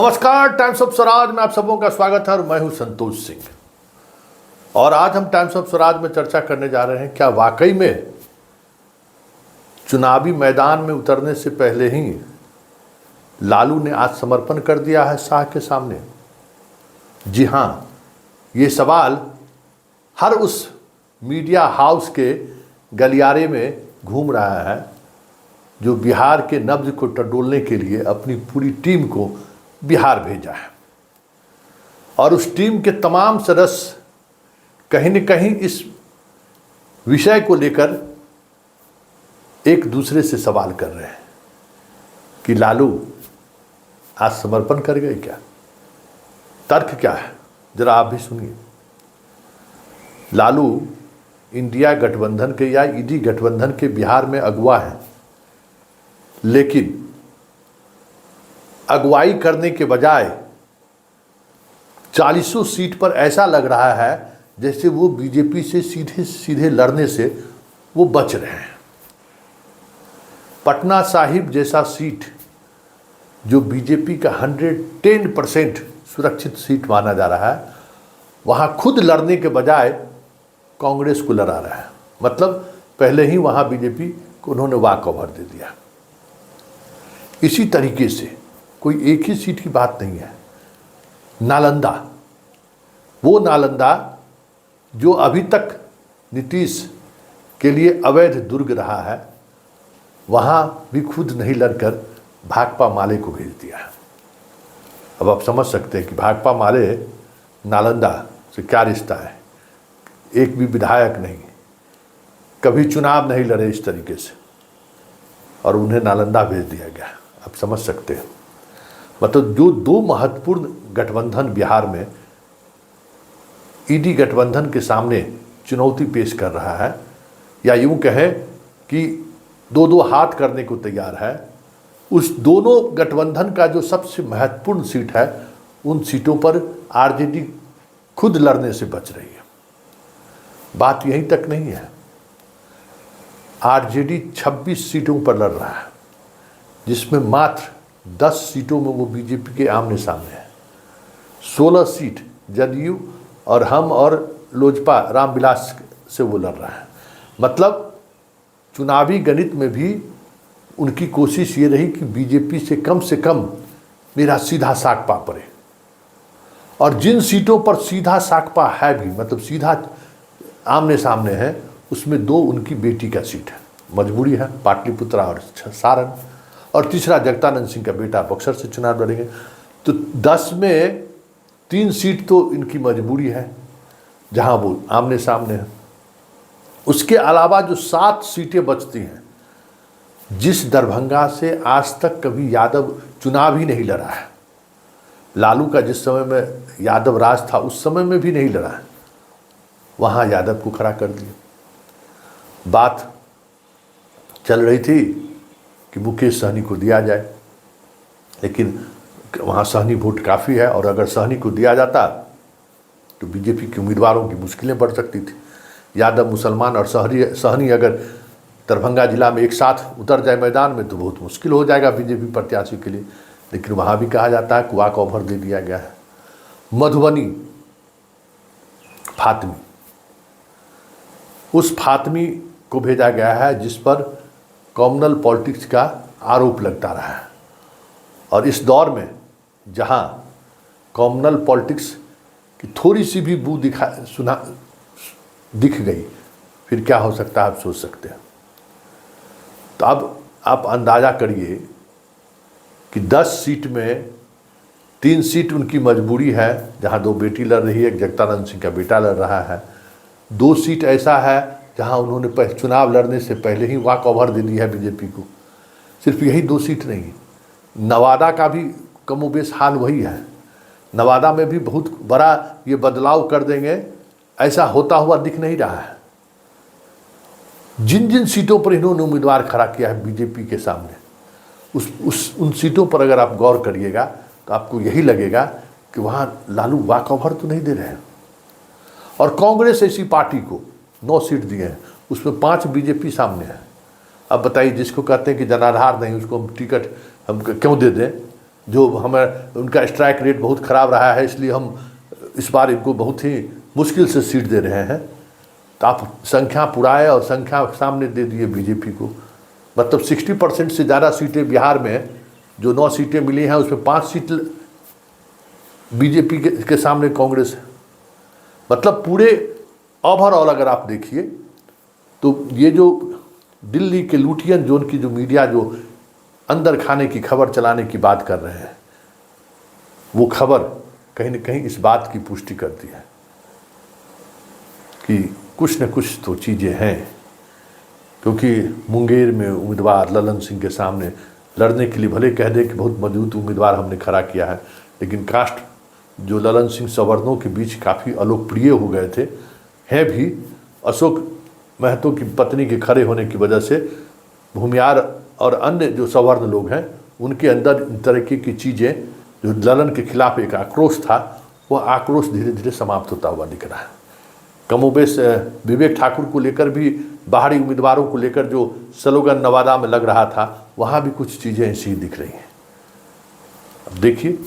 नमस्कार, times of Swaraj में आप सबों का स्वागत है और मैं हूं संतोष सिंह। और आज हम टाइम्स ऑफ स्वराज में चर्चा करने जा रहे हैं, क्या वाकई में चुनावी मैदान में उतरने से पहले ही लालू ने आत्मसमर्पण कर दिया है शाह के सामने। जी हाँ, ये सवाल हर उस मीडिया हाउस के गलियारे में घूम रहा है जो बिहार के नब्ज को टटोलने के लिए अपनी पूरी टीम को बिहार भेजा है। और उस टीम के तमाम सदस्य कहीं न कहीं इस विषय को लेकर एक दूसरे से सवाल कर रहे हैं कि लालू आज समर्पण कर गए क्या? तर्क क्या है, जरा आप भी सुनिए। लालू इंडिया गठबंधन के या ईडी गठबंधन के बिहार में अगुवा हैं, लेकिन अगुवाई करने के बजाय 40 सीट पर ऐसा लग रहा है जैसे वो बीजेपी से सीधे सीधे लड़ने से वो बच रहे हैं। पटना साहिब जैसा सीट जो बीजेपी का 110% सुरक्षित सीट माना जा रहा है, वहाँ खुद लड़ने के बजाय कांग्रेस को लड़ा रहा है। मतलब पहले ही वहाँ बीजेपी को उन्होंने वॉक ओवर दे दिया। इसी तरीके से कोई एक ही सीट की बात नहीं है। नालंदा, वो नालंदा जो अभी तक नीतीश के लिए अवैध दुर्ग रहा है, वहाँ भी खुद नहीं लड़कर भाकपा माले को भेज दिया। अब आप समझ सकते हैं कि भाकपा माले नालंदा से क्या रिश्ता है। एक भी विधायक नहीं, कभी चुनाव नहीं लड़े इस तरीके से, और उन्हें नालंदा भेज दिया गया। आप समझ सकते हैं। मतलब जो दो महत्वपूर्ण गठबंधन बिहार में ईडी गठबंधन के सामने चुनौती पेश कर रहा है, या यूं कहें कि दो दो हाथ करने को तैयार है, उस दोनों गठबंधन का जो सबसे महत्वपूर्ण सीट है, उन सीटों पर आरजेडी खुद लड़ने से बच रही है। बात यहीं तक नहीं है। आरजेडी 26 सीटों पर लड़ रहा है, जिसमें मात्र 10 सीटों में वो बीजेपी के आमने सामने है। 16 सीट जदयू और हम और लोजपा रामविलास से वो लड़ रहा है। मतलब चुनावी गणित में भी उनकी कोशिश ये रही कि बीजेपी से कम मेरा सीधा साकपा पड़े। और जिन सीटों पर सीधा साकपा है भी, मतलब सीधा आमने सामने है, उसमें 2 उनकी बेटी का सीट है। मजबूरी है, पाटलिपुत्रा और सारण। और तीसरा जगदानंद सिंह का बेटा बक्सर से चुनाव लड़ेंगे। तो 10 में 3 सीट तो इनकी मजबूरी है, जहां वो आमने सामने है। उसके अलावा जो 7 सीटें बचती हैं, जिस दरभंगा से आज तक कभी यादव चुनाव ही नहीं लड़ा है, लालू का जिस समय में यादव राज था उस समय में भी नहीं लड़ा है, वहां यादव को खड़ा कर दिया। बात चल रही थी कि मुकेश सहनी को दिया जाए, लेकिन वहाँ सहनी वोट काफ़ी है, और अगर सहनी को दिया जाता तो बीजेपी के उम्मीदवारों की मुश्किलें बढ़ सकती थी। यादव मुसलमान और सहनी अगर दरभंगा जिला में एक साथ उतर जाए मैदान में तो बहुत मुश्किल हो जाएगा बीजेपी प्रत्याशी के लिए। लेकिन वहाँ भी कहा जाता है कि वॉक ओवर दे दिया गया है। मधुबनी फातमी, उस फातमी को भेजा गया है जिस पर कॉमनल पॉलिटिक्स का आरोप लगता रहा है। और इस दौर में जहां कॉमनल पॉलिटिक्स की थोड़ी सी भी बू दिख गई, फिर क्या हो सकता है आप सोच सकते हैं। तो अब आप अंदाज़ा करिए कि 10 सीट में 3 सीट उनकी मजबूरी है, जहां 2 बेटी लड़ रही है, एक जगदानंद सिंह का बेटा लड़ रहा है। 2 सीट ऐसा है जहां उन्होंने चुनाव लड़ने से पहले ही वॉक ओवर दे दी है बीजेपी को। सिर्फ यही 2 सीट नहीं, नवादा का भी कमोबेश हाल वही है। नवादा में भी बहुत बड़ा ये बदलाव कर देंगे, ऐसा होता हुआ दिख नहीं रहा है। जिन जिन सीटों पर इन्होंने उम्मीदवार खड़ा किया है बीजेपी के सामने, उन सीटों पर अगर आप गौर करिएगा तो आपको यही लगेगा कि वहाँ लालू वॉक ओवर तो नहीं दे रहे हैं। और कांग्रेस ऐसी पार्टी को 9 सीट दिए हैं, उसमें 5 बीजेपी सामने है। अब बताइए, जिसको कहते हैं कि जनाधार नहीं, उसको हम टिकट हम क्यों दे दें? जो हमें उनका स्ट्राइक रेट बहुत ख़राब रहा है, इसलिए हम इस बार इनको बहुत ही मुश्किल से सीट दे रहे हैं। तो आप संख्या पुराए और संख्या सामने दे दिए बीजेपी को। मतलब 60% से ज़्यादा सीटें बिहार में, जो 9 सीटें मिली हैं उसमें 5 सीट बीजेपी के सामने कांग्रेस है। मतलब पूरे ओवरऑल अगर आप देखिए तो ये जो दिल्ली के लुटियन जोन की जो मीडिया जो अंदर खाने की खबर चलाने की बात कर रहे हैं, वो खबर कहीं न कहीं इस बात की पुष्टि करती है कि कुछ न कुछ तो चीज़ें हैं। क्योंकि मुंगेर में उम्मीदवार ललन सिंह के सामने लड़ने के लिए भले कह दे कि बहुत मजबूत उम्मीदवार हमने खड़ा किया है, लेकिन कास्ट जो ललन सिंह सवर्णों के बीच काफ़ी अलोकप्रिय हो गए थे, हैं भी। अशोक महतो की पत्नी के खड़े होने की वजह से भूमियार और अन्य जो सवर्ण लोग हैं उनके अंदर इन तरीके की चीज़ें, जो ललन के खिलाफ एक आक्रोश था, वह आक्रोश धीरे धीरे समाप्त होता हुआ दिख रहा है। कमोबेश विवेक ठाकुर को लेकर भी, बाहरी उम्मीदवारों को लेकर जो स्लोगन नवादा में लग रहा था, वहाँ भी कुछ चीज़ें ऐसी ही दिख रही हैं। अब देखिए